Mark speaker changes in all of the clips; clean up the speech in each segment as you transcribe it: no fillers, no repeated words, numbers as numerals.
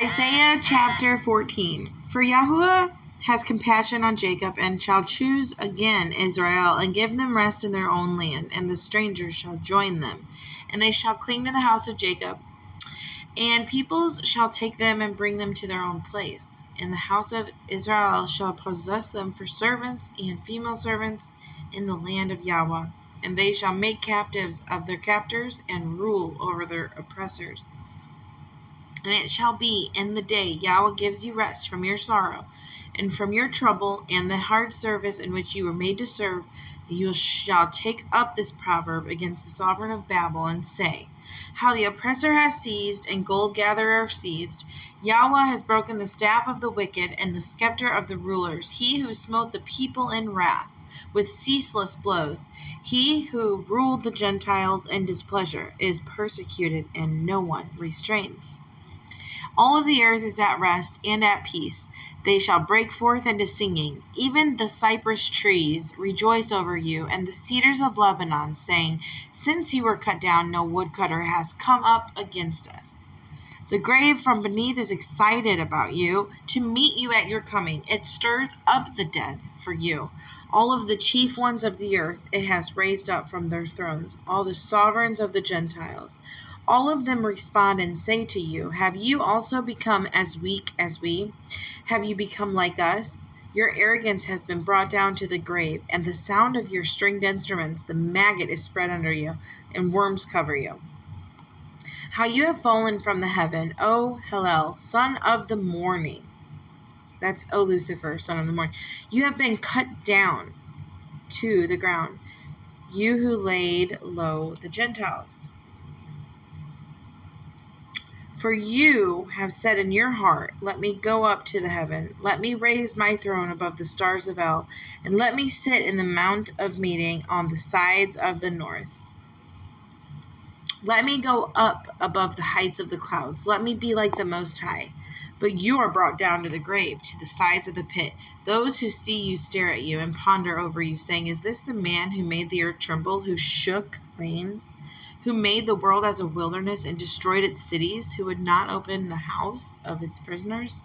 Speaker 1: Isaiah chapter 14. For Yahuwah has compassion on Jacob, and shall choose again Israel, and give them rest in their own land, and the strangers shall join them, and they shall cling to the house of Jacob, and peoples shall take them and bring them to their own place. And the house of Israel shall possess them for servants and female servants in the land of Yahweh, and they shall make captives of their captors, and rule over their oppressors. And it shall be in the day Yahweh gives you rest from your sorrow, and from your trouble, and the hard service in which you were made to serve, that you shall take up this proverb against the sovereign of Babel, and say, How the oppressor has seized, and gold gatherer seized. Yahweh has broken the staff of the wicked, and the scepter of the rulers, he who smote the people in wrath with ceaseless blows. He who ruled the Gentiles in displeasure is persecuted, and no one restrains. All of the earth is at rest and at peace. They shall break forth into singing. Even the cypress trees rejoice over you, and the cedars of Lebanon, saying, Since you were cut down, no woodcutter has come up against us. The grave from beneath is excited about you, to meet you at your coming. It stirs up the dead for you. All of the chief ones of the earth it has raised up from their thrones, all the sovereigns of the Gentiles. All of them respond and say to you, Have you also become as weak as we? Have you become like us? Your arrogance has been brought down to the grave, and the sound of your stringed instruments, the maggot is spread under you, and worms cover you. How you have fallen from the heaven, O Hillel, son of the morning. That's O Lucifer, son of the morning. You have been cut down to the ground, you who laid low the Gentiles. For you have said in your heart, Let me go up to the heaven. Let me raise my throne above the stars of El, and let me sit in the mount of meeting on the sides of the north. Let me go up above the heights of the clouds. Let me be like the Most High. But you are brought down to the grave, to the sides of the pit. Those who see you stare at you and ponder over you, saying, Is this the man who made the earth tremble, who shook reins? Who made the world as a wilderness and destroyed its cities, who would not open the house of its prisoners?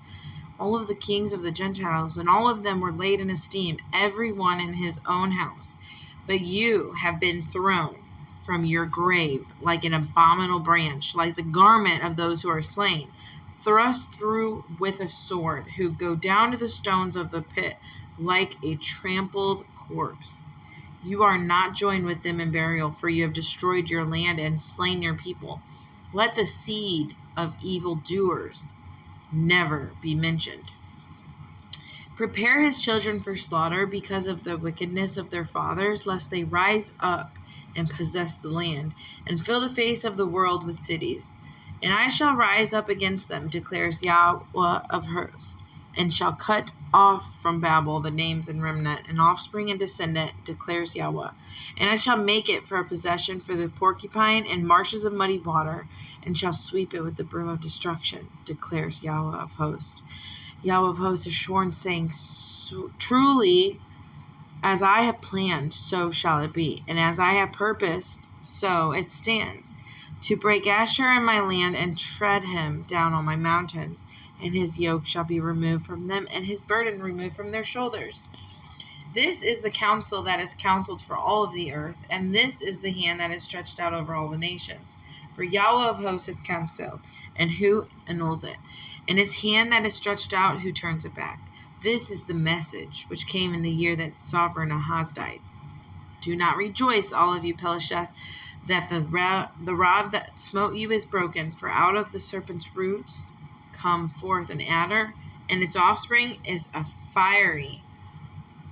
Speaker 1: All of the kings of the Gentiles, and all of them were laid in esteem, every one in his own house. But you have been thrown from your grave like an abominable branch, like the garment of those who are slain, thrust through with a sword, who go down to the stones of the pit like a trampled corpse. You are not joined with them in burial, for you have destroyed your land and slain your people. Let the seed of evildoers never be mentioned. Prepare his children for slaughter because of the wickedness of their fathers, lest they rise up and possess the land, and fill the face of the world with cities. And I shall rise up against them, declares Yahweh of hosts, and shall cut off from Babel the names and remnant, and offspring and descendant, declares Yahweh. And I shall make it for a possession for the porcupine and marshes of muddy water, and shall sweep it with the broom of destruction, declares Yahweh of hosts. Yahweh of hosts has sworn, saying, Truly, as I have planned, so shall it be, and as I have purposed, so it stands, to break Asher in my land, and tread him down on my mountains. And his yoke shall be removed from them, and his burden removed from their shoulders. This is the counsel that is counseled for all of the earth, and this is the hand that is stretched out over all the nations. For Yahweh of hosts has counseled, and who annuls it? And his hand that is stretched out, who turns it back? This is the message which came in the year that sovereign Ahaz died. Do not rejoice, all of you Pelesheth, that the rod that smote you is broken, for out of the serpent's roots come forth an adder, and its offspring is a fiery,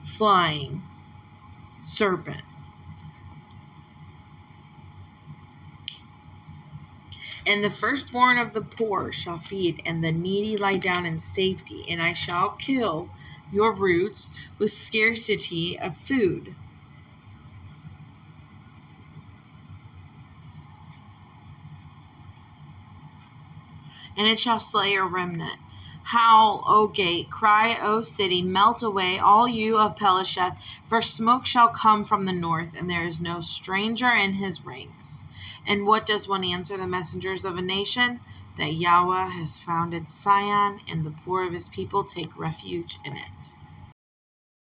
Speaker 1: flying serpent. And the firstborn of the poor shall feed, and the needy lie down in safety, and I shall kill your roots with scarcity of food. And it shall slay your remnant. Howl, O gate, cry, O city, melt away, all you of Pelesheth, for smoke shall come from the north, and there is no stranger in his ranks. And what does one answer the messengers of a nation? that Yahweh has founded Zion, and the poor of his people take refuge in it.